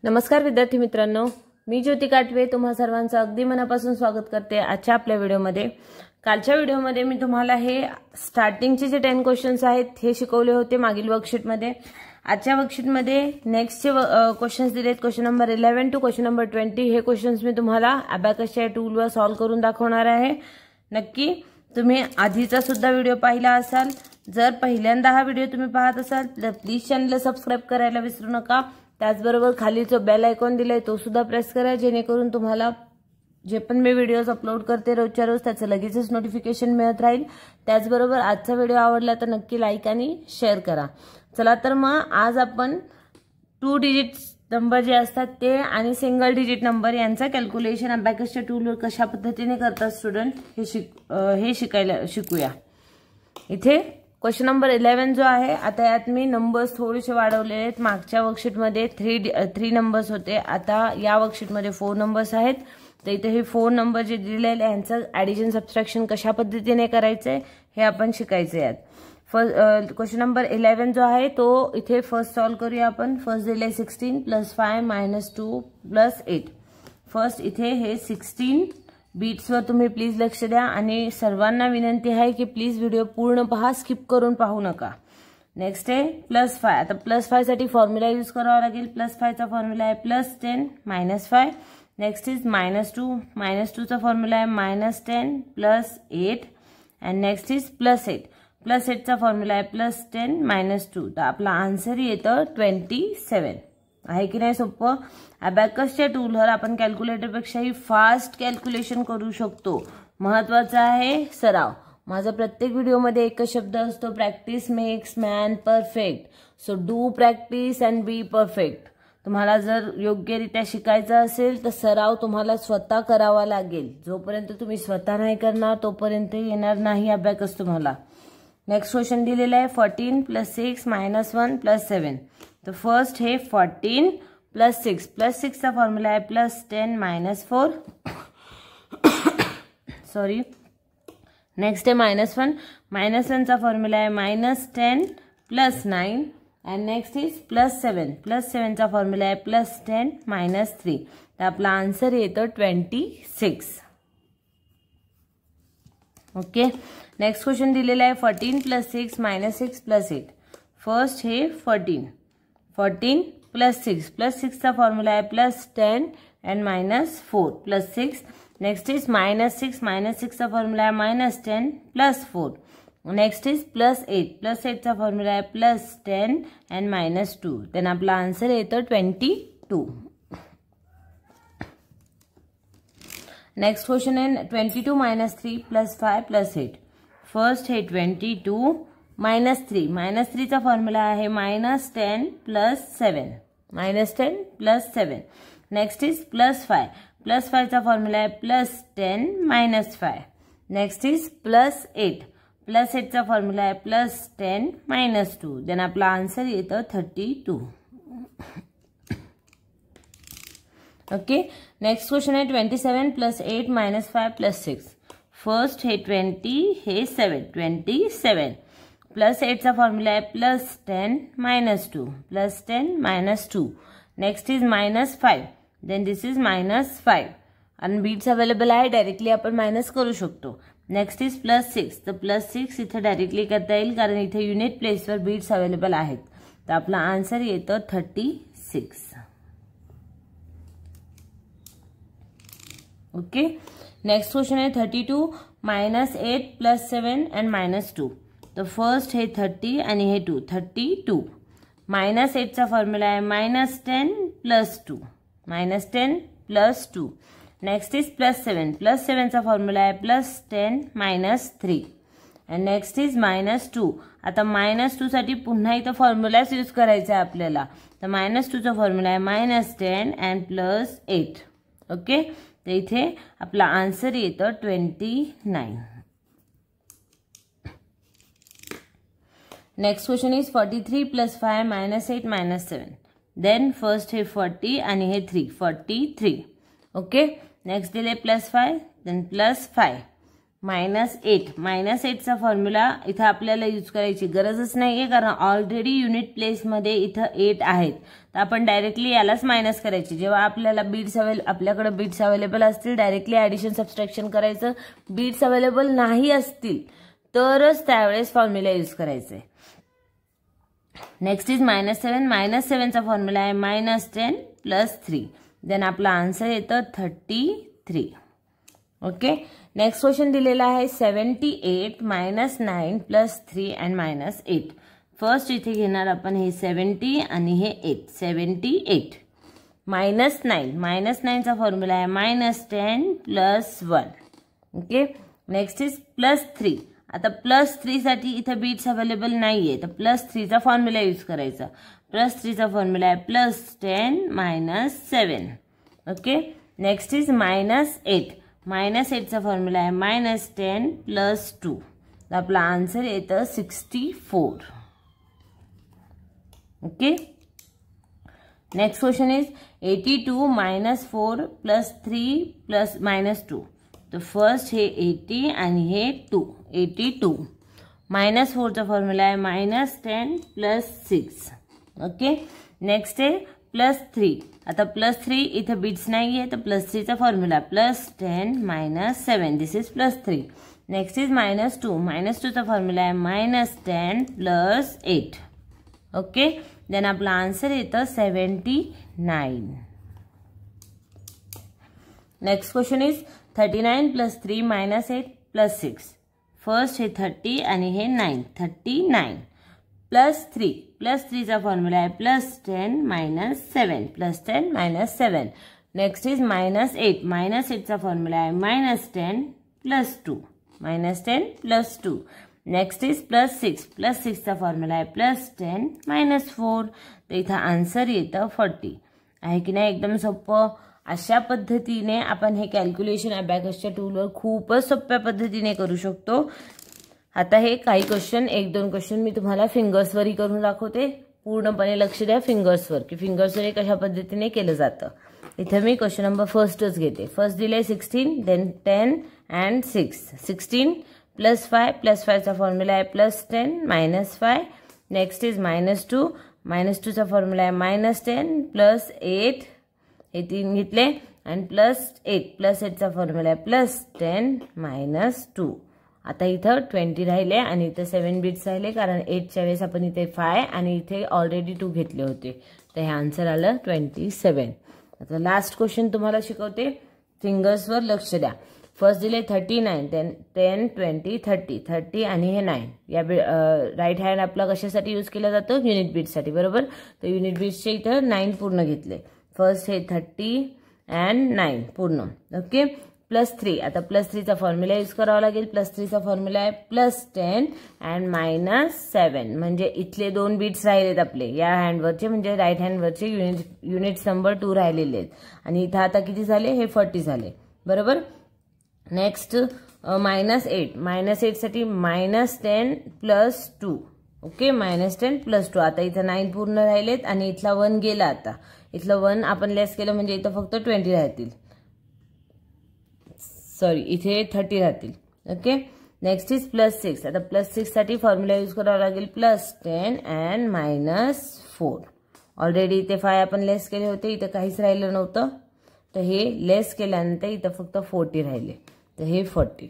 नमस्कार विद्यार्थी मित्रांनो, मी ज्योती काटवे तुम्हा सर्वांचं अगदी मनापासून स्वागत करते आजच्या आपल्या व्हिडिओमध्ये। कालच्या व्हिडिओमध्ये मी तुम्हाला हे स्टार्टिंगचे जे 10 क्वेश्चन्स आहेत हे शिकवले होते मागील वर्कशीटमध्ये। आजच्या वर्कशीटमध्ये नेक्स्टचे क्वेश्चन्स दिलेत, question number 11 to question number 20। हे क्वेश्चन्स मी तुम्हाला अबॅकसच्या टूलवर सॉल्व्ह करून दाखवणार आहे। नक्की तुम्ही आधीचा सुद्धा व्हिडिओ पाहिला असाल। जर पहिल्यांदा हा व्हिडिओ तुम्ही पाहत असाल तर प्लीज चॅनलला सबस्क्राइब करायला विसरू नका। त्याचबरोबर खाली जो बेल आयकॉन दिलाय तो सुद्धा प्रेस करा, जेणेकरून तुम्हाला जे पण मी व्हिडिओज अपलोड करते रोजच्या रोज त्याचं लगेचच नोटिफिकेशन मिळत राहील। त्याचबरोबर आजचा व्हिडिओ आवडला तर नक्की लाईक आणि शेअर करा। चला तर मग आज आपण 2 डिजिट नंबर जे असतात ते आणि सिंगल डिजिट नंबर यांचा कॅल्क्युलेशन अबॅकसच्या टूलवर कशा पद्धतीने करतात स्टुडंट हे शिकूया। इथे क्वेश्चन नंबर 11 जो आहे, आता यात मी नंबर्स थोडेसे वाढवले आहेत। मागच्या वर्कशीटमध्ये 3 नंबर्स होते, आता या वर्कशीटमध्ये 4 नंबर्स आहेत। तर इथे हे 4 नंबर जे दिलेले आहेत यांचं ॲडिशन सबट्रॅक्शन कशा पद्धतीने करायचंय हे आपण शिकायचे आहेत। क्वेश्चन नंबर 11 जो आहे तो इथे फर्स्ट सॉल्व्ह करूया आपण। फर्स्ट दिले 16 + 5 - 2 + 8। फर्स्ट इथे हे 16 बीट्सवर तुम्ही प्लीज लक्ष द्या आणि सर्वांना विनंती आहे की प्लीज व्हिडिओ पूर्ण पहा, स्किप करून पाहू नका। नेक्स्ट आहे +5। आता +5 साठी फॉर्म्युला यूज करावा लागेल। +5 चा फॉर्म्युला आहे +10 - 5। Next is -2। -2 चा फॉर्म्युला आहे -10 + 8 अँड नेक्स्ट इज +8। +8 चा फॉर्म्युला आहे +10 - 2। तर आपला आन्सर येतं 27 आहे की नाही सोपं। अबॅकसच्या टूलवर आपण कॅल्क्युलेटरपेक्षाही फास्ट कॅल्क्युलेशन करू शकतो। महत्त्वाचा आहे सराव। माझा प्रत्येक व्हिडिओमध्ये एकच शब्द असतो, practice makes man perfect. So do practice and be perfect. तुम्हाला जर योग्यरित्या शिकायचं असेल तर सराव तुम्हाला स्वतः करावा लागेल। जोपर्यंत तुम्ही स्वतः नाही करणार तोपर्यंत येणार नाही अबॅकस तुम्हाला। नेक्स्ट क्वेश्चन दिलेला आहे 14 + 6 - 1 + 7। तर फर्स्ट हे 14 + 6 + 6 चा फॉर्म्युला आहे +10 - 4 सॉरी। नेक्स्ट आहे -1। -1 चा फॉर्म्युला आहे -10 + 9 अँड नेक्स्ट इज +7। +7 चा फॉर्म्युला आहे +10 - 3। तर आपला आन्सर येतो 26। ओके। नेक्स्ट क्वेश्चन दिलेला आहे 14 + 6 - 6 + 8। फर्स्ट हे 14 + 6 + 6 चा फॉर्म्युला आहे +10 अँड -4 + 6। नेक्स्ट इज -6 -6 चा फॉर्म्युला आहे -10 + 4। नेक्स्ट इज +8 +8 चा फॉर्म्युला आहे +10 अँड -2। देन आपला आन्सर येतो 22। नेक्स्ट क्वेश्चन आहे 22 - 3 + 5 + 8। फर्स्ट हे 22 - 3 -3 चा फॉर्म्युला आहे -10 + 7 -10 + 7। नेक्स्ट इज +5 +5 चा फॉर्म्युला आहे +10 - 5। नेक्स्ट इज +8 +8 चा फॉर्म्युला आहे +10 - 2। देन आपला आन्सर येतं 32। ओके। नेक्स्ट क्वेश्चन आहे 27 + 8 - 5 + 6। फर्स्ट हे 20 हे 7 27 +8 चा फॉर्म्युला आहे +10 - 2 +10 - 2। Next is -5 then this is -5 आणि बीट्स अवेलेबल आहे, डायरेक्टली आपण मायनस करू शकतो। Next is +6। तर +6 इथे डायरेक्टली करता येईल कारण इथे युनिट प्लेसवर बीट्स अवेलेबल आहेत। तर आपला आन्सर येतो 36। ओके। नेक्स्ट क्वेश्चन आहे 32 - 8 + 7 अँड -2। तर फर्स्ट हे 30 आणि हे 2 32 -8 चा फॉर्म्युला आहे -10 + 2 -10 + 2। नेक्स्ट इज +7 +7 चा फॉर्म्युला आहे +10 - 3 अँड नेक्स्ट इज -2। आता -2 साठी पुन्हा इथं फॉर्म्युलाच यूज करायचा आहे आपल्याला। तर -2 चा फॉर्म्युला आहे -10 अँड +8। ओके। तर इथे आपला आन्सर येतं 29। Next question is 43 + 5 - 8 - 7। Then first हे 40 आणि हे 3 43। ओके। नेक्स्ट दिले +5 देन +5 -8 -8चा फॉर्म्युला इथं आपल्याला यूज करायची गरजच नाहीये, कारण ऑलरेडी युनिट प्लेसमध्ये इथं 8 आहेत. तर आपण डायरेक्टली यालाच मायनस करायची. जेव्हा आपल्याला आपल्याकडे बीट्स अवेलेबल असतील डायरेक्टली ॲडिशन सबट्रॅक्शन करायचं. बीट्स अवेलेबल नाही असतील तरच त्यावेळेस फॉर्म्युला यूज करायचे. Next is -7. -7चा फॉर्म्युला आहे -10 + 3. देन आपला आन्सर येतं 33. ओके. नेक्स्ट क्वेश्चन दिलेला आहे 78 -9 + 3 and -8. फर्स्ट इथे घेणार आपण हे 70 आणि हे 8. 78 -9 -9चा फॉर्म्युला आहे -10 + 1. ओके. Next is +3. आता +3 साठी इथे बीट्स अवेलेबल नाहीये, तर +3चा फॉर्म्युला यूज करायचा. +3चा फॉर्म्युला आहे +10 - 7. ओके. Next is -8. -8चा फॉर्म्युला आहे -10 + 2. तर आपला आन्सर येतं 64. ओके. Next question is 82 -4 + 3 + -2. तर फर्स्ट हे 80 आणि हे 2. 82 -4चा फॉर्म्युला आहे -10 + 6. ओके. नेक्स्ट आहे +3. आता +3 इथं बीट्स नाही आहे, तर +3चा formula +10 - 7. This is +3. Next is -2. -2चा फॉर्म्युला आहे -10 + 8. ओके. देन आपला आन्सर येतं 79. Next question is 39 + 3 -8 + 6. फर्स्ट हे 30 आणि हे 9. 39 +3. +3चा फॉर्म्युला आहे +10 - 7. +10 - 7. Next is -8. -8चा फॉर्म्युला आहे -10 + 2. -10 + 2. Next is +6. +6चा फॉर्म्युला आहे +10 - 4. तर इथं आन्सर येतं 40. आहे की नाही? एकदम सोपं. अशा पद्धतीने आपण हे कॅल्क्युलेशन अबॅकसच्या टूलवर खूपच सोप्या पद्धतीने करू शकतो. आता हे काही क्वेश्चन 1-2 क्वेश्चन मी तुम्हाला फिंगर्सवरही करून दाखवते. पूर्णपणे लक्ष द्या फिंगर्सवर, की फिंगर्सवर हे कशा पद्धतीने केलं जातं. इथे मी क्वेश्चन नंबर फर्स्टच घेते. फर्स्ट दिले 16, देन 10 and 6. 16 + 5 + 5चा फॉर्म्युला आहे +10 - 5. Next is -2. -2चा फॉर्म्युला आहे -10 + 8. हे 3 घेतले आणि +8. +8चा फॉर्म्युला आहे +10 - 2. आता इथं 20 राहिले आणि इथं 7 बीट्स राहिले, कारण 8च्या वेळेस आपण इथे 5 आणि इथे ऑलरेडी 2 घेतले होते. तर हे आन्सर आलं 27. आता लास्ट क्वेश्चन तुम्हाला शिकवते. फिंगर्सवर लक्ष द्या. फर्स्ट दिले 39, देन 10, 20, 30. 30 आणि हे 9. या राईट हँड आपला कशासाठी यूज केला जातो? युनिट बीट्ससाठी, बरोबर. तर युनिट बीट्सचे इथं 9 पूर्ण घेतले. फर्स्ट हे 30 and 9 पूर्ण. ओके. +3. आता +3चा फॉर्म्युला यूज करावा लागेल. +3चा फॉर्म्युला आहे +10 and -7. म्हणजे इथले 2 बीट्स राहिलेत आपले या हँडवरचे, म्हणजे राईट हँडवरचे युनिट्स नंबर 2 राहिलेले आहेत. आणि इथं आता किती झाले? हे 40 झाले, बरोबर. नेक्स्ट -8. -8 साठी -10 + 2. ओके. -10 + 2. आता इथं 9 पूर्ण राहिलेत आणि इथला 1 गेला. आता इथलं 1 आपण लेस केलं म्हणजे इथं फक्त 20 राहतील. सॉरी, इथे 30 राहतील. ओके. Next is +6. आता +6 साठी फॉर्म्युला यूज करावा लागेल +10 and -4. ऑलरेडी इथे 5 आपण लेस केले होते, इथं काहीच राहिलं नव्हतं. तर हे लेस केल्यानंतर इथं फक्त 40 राहिले. तर हे 40.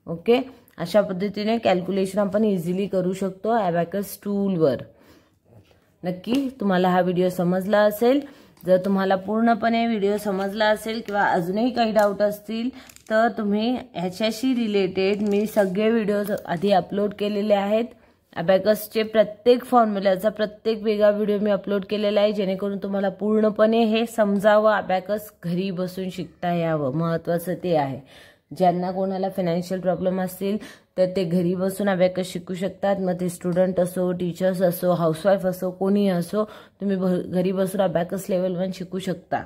ओके. अशा पद्धतीने कॅल्क्युलेशन आपण इझिली करू शकतो अबॅकस टूलवर. नक्की तुम्हाला हा व्हिडिओ समजला असेल. जर तुम्हाला पूर्णपणे व्हिडिओ समजला असेल किंवा अजूनही काही डाऊट असतील तर तुम्ही ह्याच्याशी रिलेटेड मी सगळे व्हिडिओज आधी अपलोड केलेले आहेत. अबॅकसचे प्रत्येक फॉर्म्युल्याचा प्रत्येक वेगळा व्हिडिओ मी अपलोड केलेला आहे, जेणेकरून तुम्हाला पूर्णपणे हे समजावं, अबॅकस घरी बसून शिकता यावं. महत्त्वाचं ते आहे. ज्यांना कोणाला फायनान्शियल प्रॉब्लेम असतील तर ते घरी बसून अबॅकस शिकू शकतात. मग ते स्टुडंट असो, टीचर्स असो, हाऊसवाईफ असो, कोणी असो, तुम्ही घरी बसून अबॅकस लेवल 1 शिकू शकता.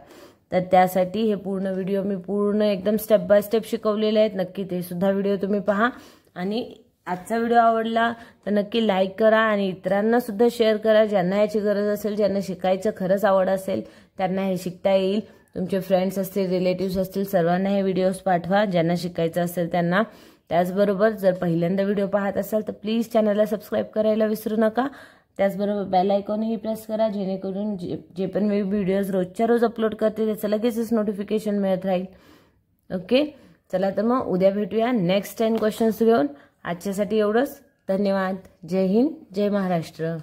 तर त्यासाठी हे पूर्ण व्हिडिओ मी पूर्ण एकदम स्टेप बाय स्टेप शिकवलेले आहेत. नक्की ते सुद्धा व्हिडिओ तुम्ही पहा. आणि आजचा व्हिडिओ आवडला तर नक्की लाईक करा आणि इतरांना सुद्धा शेअर करा. ज्यांना याची गरज असेल, ज्यांना शिकायचं खरंच आवड असेल, त्यांना हे शिकता येईल. तुमचे फ्रेंड्स असतील, रिलेटिव्स असतील, सर्वांना हे व्हिडिओज पाठवा ज्यांना शिकायचं असेल त्यांना. त्याचबरोबर जर पहिल्यांदा व्हिडिओ पाहत असाल तर प्लीज चॅनलला सबस्क्राईब करायला विसरू नका. त्याचबरोबर बेल आयकॉनही प्रेस करा जेणेकरून जे पण मी व्हिडिओज रोजच्या रोज अपलोड करते त्याचं लगेचच नोटिफिकेशन मिळत राहील. ओके, चला तर मग उद्या भेटूया नेक्स्ट 10 क्वेश्चन्स घेऊन. आजच्यासाठी एवढंच. धन्यवाद. जय हिंद, जय महाराष्ट्र.